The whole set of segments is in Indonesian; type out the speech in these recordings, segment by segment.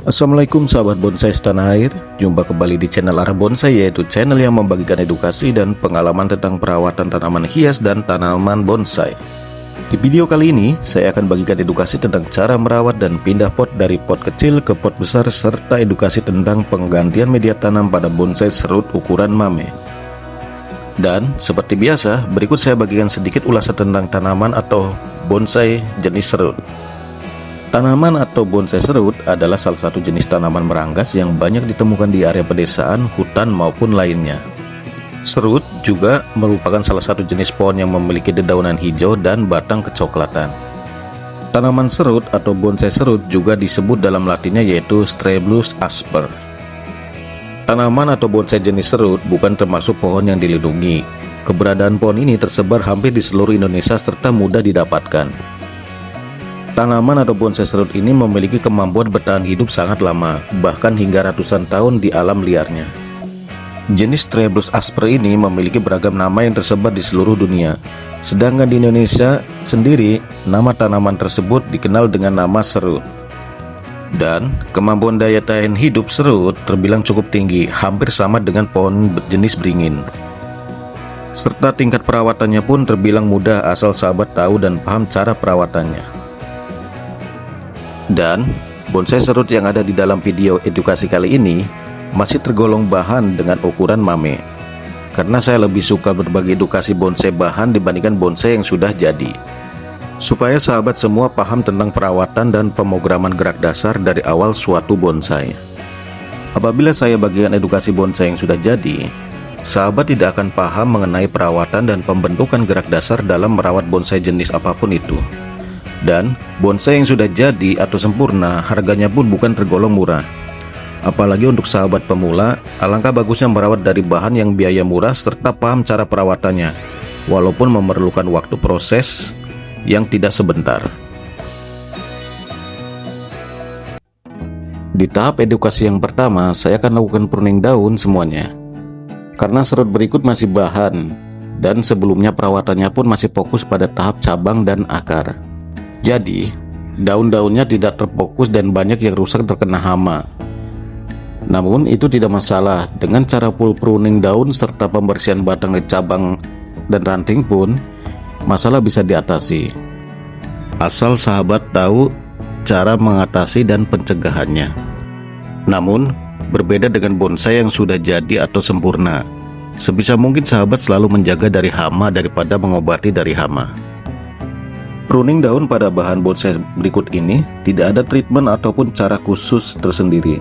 Assalamualaikum sahabat bonsai setanah air. Jumpa kembali di channel Arah Bonsai, yaitu channel yang membagikan edukasi dan pengalaman tentang perawatan tanaman hias dan tanaman bonsai. Di video kali ini saya akan bagikan edukasi tentang cara merawat dan pindah pot dari pot kecil ke pot besar, serta edukasi tentang penggantian media tanam pada bonsai serut ukuran mame. Dan seperti biasa, berikut saya bagikan sedikit ulasan tentang tanaman atau bonsai jenis serut. Tanaman atau bonsai serut adalah salah satu jenis tanaman meranggas yang banyak ditemukan di area pedesaan, hutan maupun lainnya. Serut juga merupakan salah satu jenis pohon yang memiliki dedaunan hijau dan batang kecoklatan. Tanaman serut atau bonsai serut juga disebut dalam latinnya yaitu Strelbus asper. Tanaman atau bonsai jenis serut bukan termasuk pohon yang dilindungi. Keberadaan pohon ini tersebar hampir di seluruh Indonesia serta mudah didapatkan. Tanaman atau bonsai serut ini memiliki kemampuan bertahan hidup sangat lama, bahkan hingga ratusan tahun di alam liarnya. Jenis Strelbus asper ini memiliki beragam nama yang tersebar di seluruh dunia. Sedangkan di Indonesia sendiri, nama tanaman tersebut dikenal dengan nama serut. Dan kemampuan daya tahan hidup serut terbilang cukup tinggi, hampir sama dengan pohon jenis beringin. Serta tingkat perawatannya pun terbilang mudah asal sahabat tahu dan paham cara perawatannya. Dan bonsai serut yang ada di dalam video edukasi kali ini masih tergolong bahan dengan ukuran mame. Karena saya lebih suka berbagi edukasi bonsai bahan dibandingkan bonsai yang sudah jadi, supaya sahabat semua paham tentang perawatan dan pemrograman gerak dasar dari awal suatu bonsai. Apabila saya bagikan edukasi bonsai yang sudah jadi, sahabat tidak akan paham mengenai perawatan dan pembentukan gerak dasar dalam merawat bonsai jenis apapun itu. Dan bonsai yang sudah jadi atau sempurna harganya pun bukan tergolong murah. Apalagi untuk sahabat pemula, alangkah bagusnya merawat dari bahan yang biaya murah serta paham cara perawatannya, walaupun memerlukan waktu proses yang tidak sebentar. Di tahap edukasi yang pertama, saya akan lakukan pruning daun semuanya. Karena serut berikut masih bahan, dan sebelumnya perawatannya pun masih fokus pada tahap cabang dan akar. Jadi, daun-daunnya tidak terfokus dan banyak yang rusak terkena hama. Namun, itu tidak masalah. Dengan cara full pruning daun serta pembersihan batang dan cabang dan ranting pun, masalah bisa diatasi. Asal sahabat tahu cara mengatasi dan pencegahannya. Namun, berbeda dengan bonsai yang sudah jadi atau sempurna. Sebisa mungkin sahabat selalu menjaga dari hama daripada mengobati dari hama. Pruning daun pada bahan bonsai berikut ini tidak ada treatment ataupun cara khusus tersendiri.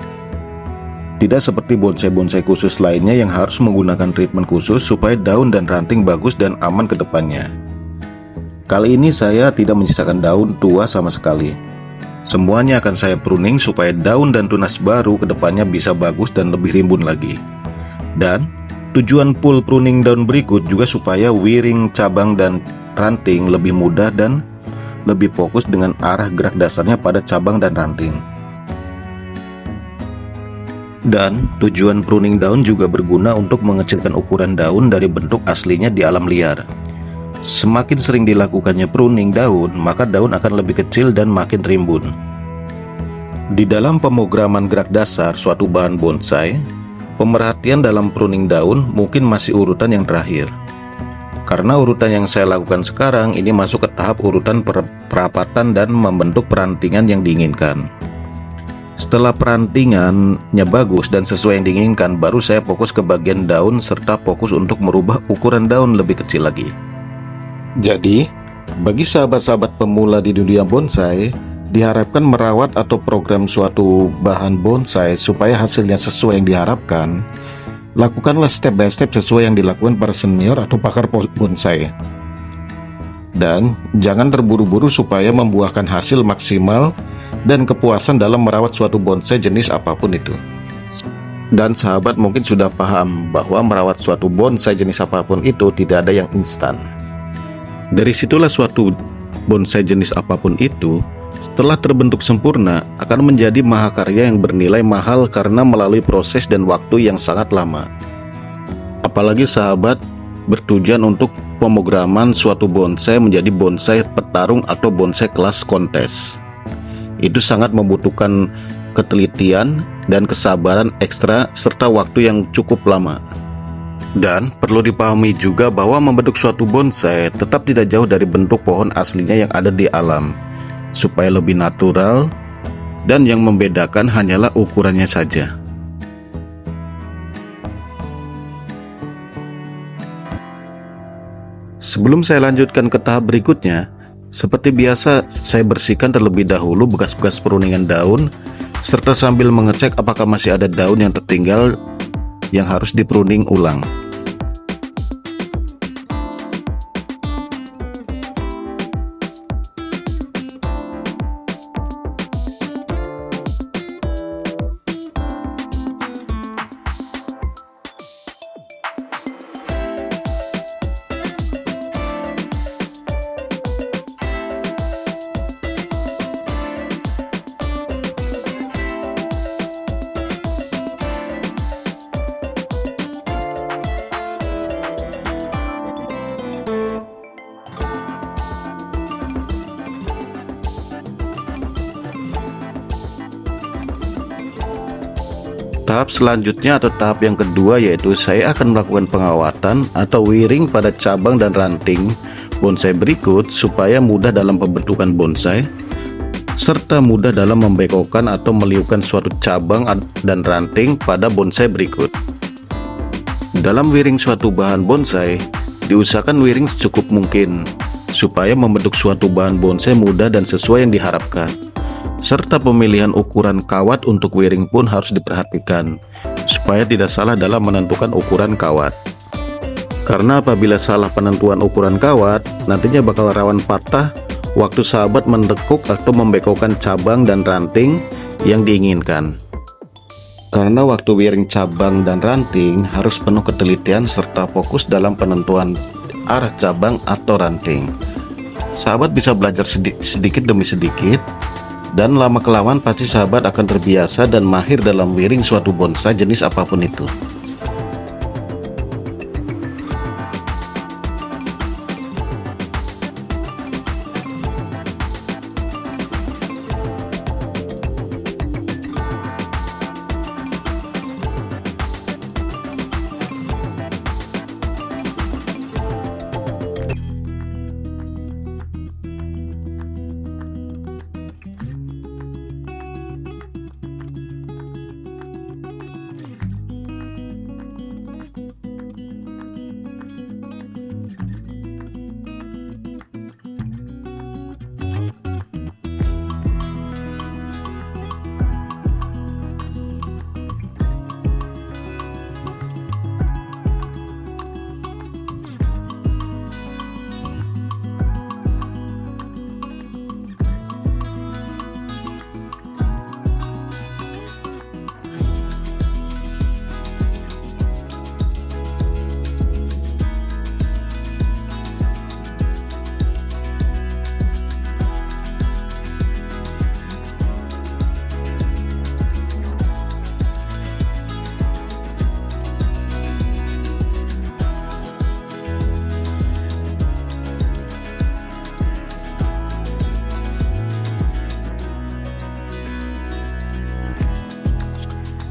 Tidak seperti bonsai-bonsai khusus lainnya yang harus menggunakan treatment khusus supaya daun dan ranting bagus dan aman ke depannya. Kali ini saya tidak menyisakan daun tua sama sekali. Semuanya akan saya pruning supaya daun dan tunas baru ke depannya bisa bagus dan lebih rimbun lagi. Dan tujuan full pruning daun berikut juga supaya wiring, cabang, dan ranting lebih mudah dan lebih fokus dengan arah gerak dasarnya pada cabang dan ranting. Dan tujuan pruning daun juga berguna untuk mengecilkan ukuran daun dari bentuk aslinya di alam liar. Semakin sering dilakukannya pruning daun, maka daun akan lebih kecil dan makin rimbun. Di dalam pemrograman gerak dasar suatu bahan bonsai, pemerhatian dalam pruning daun mungkin masih urutan yang terakhir. Karena urutan yang saya lakukan sekarang ini masuk ke tahap urutan perapatan dan membentuk perantingan yang diinginkan. Setelah perantingannya bagus dan sesuai yang diinginkan, baru saya fokus ke bagian daun serta fokus untuk merubah ukuran daun lebih kecil lagi. Jadi, bagi sahabat-sahabat pemula di dunia bonsai, diharapkan merawat atau program suatu bahan bonsai supaya hasilnya sesuai yang diharapkan. Lakukanlah step by step sesuai yang dilakukan para senior atau pakar bonsai. Dan jangan terburu-buru supaya membuahkan hasil maksimal dan kepuasan dalam merawat suatu bonsai jenis apapun itu. Dan sahabat mungkin sudah paham bahwa merawat suatu bonsai jenis apapun itu tidak ada yang instan. Dari situlah suatu bonsai jenis apapun itu, setelah terbentuk sempurna, akan menjadi mahakarya yang bernilai mahal karena melalui proses dan waktu yang sangat lama. Apalagi sahabat bertujuan untuk pemrograman suatu bonsai menjadi bonsai petarung atau bonsai kelas kontes. Itu sangat membutuhkan ketelitian dan kesabaran ekstra serta waktu yang cukup lama. Dan perlu dipahami juga bahwa membentuk suatu bonsai tetap tidak jauh dari bentuk pohon aslinya yang ada di alam, supaya lebih natural, dan yang membedakan hanyalah ukurannya saja. Sebelum saya lanjutkan ke tahap berikutnya, seperti biasa saya bersihkan terlebih dahulu bekas-bekas peruningan daun, serta sambil mengecek apakah masih ada daun yang tertinggal yang harus dipruning ulang. Tahap selanjutnya atau tahap yang kedua yaitu saya akan melakukan pengawatan atau wiring pada cabang dan ranting bonsai berikut supaya mudah dalam pembentukan bonsai serta mudah dalam membekokkan atau meliukan suatu cabang dan ranting pada bonsai berikut. Dalam wiring suatu bahan bonsai, diusahakan wiring secukup mungkin supaya membentuk suatu bahan bonsai mudah dan sesuai yang diharapkan. Serta pemilihan ukuran kawat untuk wiring pun harus diperhatikan, supaya tidak salah dalam menentukan ukuran kawat. Karena apabila salah penentuan ukuran kawat, nantinya bakal rawan patah waktu sahabat menekuk atau membekokkan cabang dan ranting yang diinginkan. Karena waktu wiring cabang dan ranting harus penuh ketelitian serta fokus dalam penentuan arah cabang atau ranting. Sahabat bisa belajar sedikit demi sedikit, dan lama-kelamaan pasti sahabat akan terbiasa dan mahir dalam wiring suatu bonsai jenis apapun itu.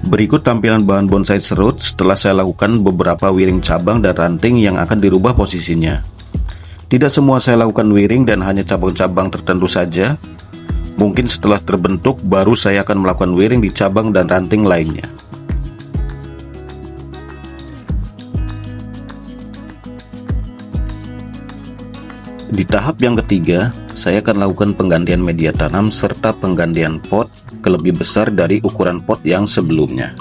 Berikut tampilan bahan bonsai serut setelah saya lakukan beberapa wiring cabang dan ranting yang akan dirubah posisinya. Tidak semua saya lakukan wiring dan hanya cabang-cabang tertentu saja. Mungkin setelah terbentuk baru saya akan melakukan wiring di cabang dan ranting lainnya. Di tahap yang ketiga, saya akan lakukan penggantian media tanam serta penggantian pot ke lebih besar dari ukuran pot yang sebelumnya.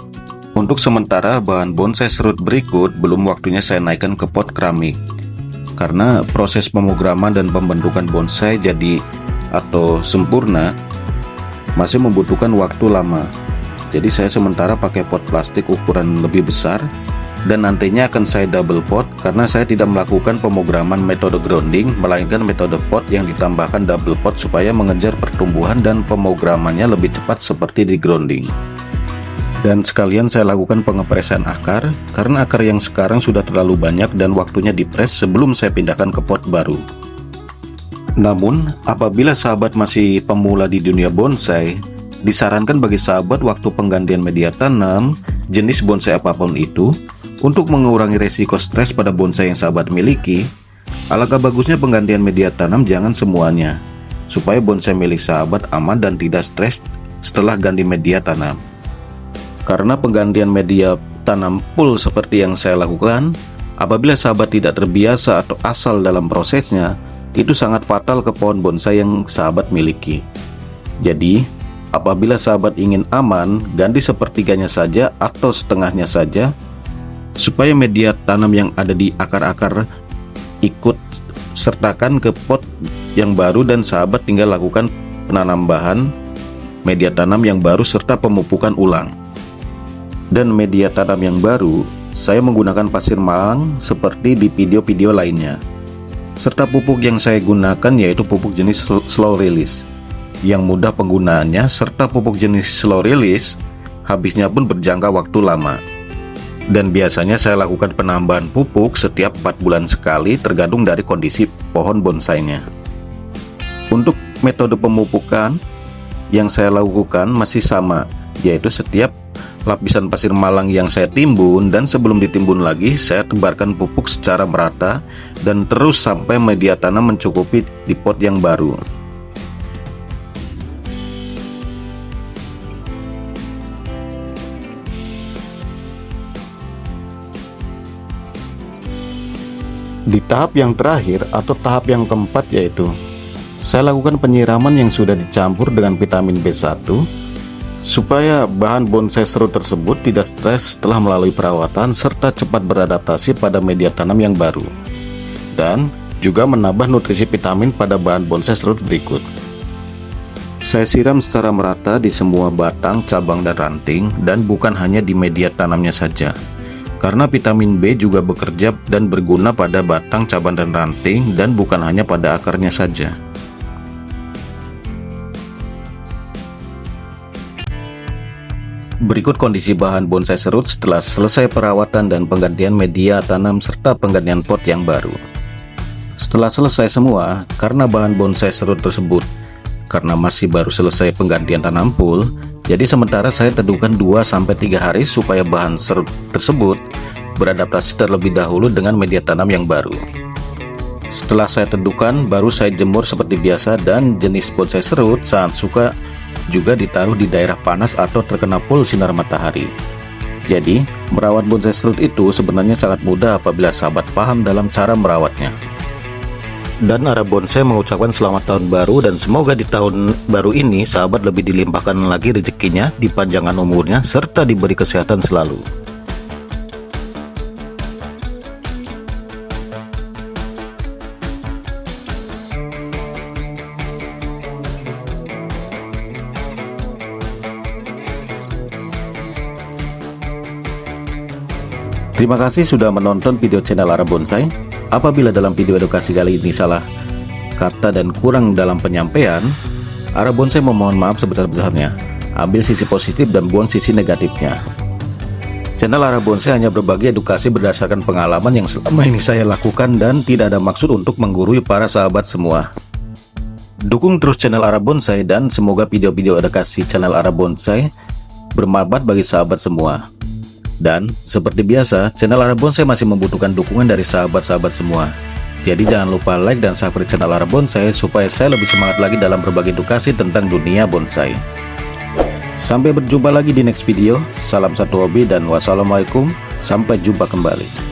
Untuk sementara, bahan bonsai serut berikut belum waktunya saya naikkan ke pot keramik, karena proses pemrograman dan pembentukan bonsai jadi atau sempurna masih membutuhkan waktu lama. Jadi saya sementara pakai pot plastik ukuran lebih besar, dan nantinya akan saya double pot karena saya tidak melakukan pemrograman metode grounding, melainkan metode pot yang ditambahkan double pot supaya mengejar pertumbuhan dan pemrogramannya lebih cepat seperti di grounding. Dan sekalian saya lakukan pengepresan akar, karena akar yang sekarang sudah terlalu banyak dan waktunya dipres sebelum saya pindahkan ke pot baru. Namun, apabila sahabat masih pemula di dunia bonsai, disarankan bagi sahabat waktu penggantian media tanam jenis bonsai apapun itu, untuk mengurangi resiko stres pada bonsai yang sahabat miliki, alangkah bagusnya penggantian media tanam jangan semuanya, supaya bonsai milik sahabat aman dan tidak stres setelah ganti media tanam. Karena penggantian media tanam full seperti yang saya lakukan, apabila sahabat tidak terbiasa atau asal dalam prosesnya, itu sangat fatal ke pohon bonsai yang sahabat miliki. Jadi, apabila sahabat ingin aman, ganti sepertiganya saja atau setengahnya saja, supaya media tanam yang ada di akar-akar ikut sertakan ke pot yang baru dan sahabat tinggal lakukan penambahan media tanam yang baru serta pemupukan ulang. Dan media tanam yang baru, saya menggunakan pasir malang seperti di video-video lainnya. Serta pupuk yang saya gunakan yaitu pupuk jenis slow release, yang mudah penggunaannya, serta pupuk jenis slow release habisnya pun berjangka waktu lama. Dan biasanya saya lakukan penambahan pupuk setiap 4 bulan sekali tergantung dari kondisi pohon bonsainya. Untuk metode pemupukan yang saya lakukan masih sama, yaitu setiap lapisan pasir malang yang saya timbun dan sebelum ditimbun lagi saya tebarkan pupuk secara merata dan terus sampai media tanam mencukupi di pot yang baru. Di tahap yang terakhir atau tahap yang keempat, yaitu saya lakukan penyiraman yang sudah dicampur dengan vitamin B1 supaya bahan bonsai serut tersebut tidak stres setelah melalui perawatan serta cepat beradaptasi pada media tanam yang baru, dan juga menambah nutrisi vitamin pada bahan bonsai serut berikut. Saya siram secara merata di semua batang, cabang, dan ranting, dan bukan hanya di media tanamnya saja, karena vitamin B juga bekerja dan berguna pada batang, cabang, dan ranting, dan bukan hanya pada akarnya saja. Berikut kondisi bahan bonsai serut setelah selesai perawatan dan penggantian media tanam serta penggantian pot yang baru. Setelah selesai semua, karena bahan bonsai serut tersebut karena masih baru selesai penggantian tanam full, jadi sementara saya teduhkan 2-3 hari supaya bahan serut tersebut beradaptasi terlebih dahulu dengan media tanam yang baru. Setelah saya teduhkan, baru saya jemur seperti biasa, dan jenis bonsai serut sangat suka juga ditaruh di daerah panas atau terkena full sinar matahari. Jadi, merawat bonsai serut itu sebenarnya sangat mudah apabila sahabat paham dalam cara merawatnya. Dan Ara Bonsai mengucapkan selamat tahun baru, dan semoga di tahun baru ini sahabat lebih dilimpahkan lagi rezekinya, dipanjangkan umurnya, serta diberi kesehatan selalu. Terima kasih sudah menonton video channel Ara Bonsai. Apabila dalam video edukasi kali ini salah kata dan kurang dalam penyampaian, Ara Bonsai memohon maaf sebesar-besarnya. Ambil sisi positif dan buang sisi negatifnya. Channel Ara Bonsai hanya berbagi edukasi berdasarkan pengalaman yang selama ini saya lakukan dan tidak ada maksud untuk menggurui para sahabat semua. Dukung terus channel Ara Bonsai dan semoga video-video edukasi channel Ara Bonsai bermanfaat bagi sahabat semua. Dan seperti biasa, channel Ara Bonsai masih membutuhkan dukungan dari sahabat-sahabat semua. Jadi jangan lupa like dan subscribe channel Ara Bonsai supaya saya lebih semangat lagi dalam berbagi edukasi tentang dunia bonsai. Sampai berjumpa lagi di next video. Salam satu hobi dan wassalamualaikum. Sampai jumpa kembali.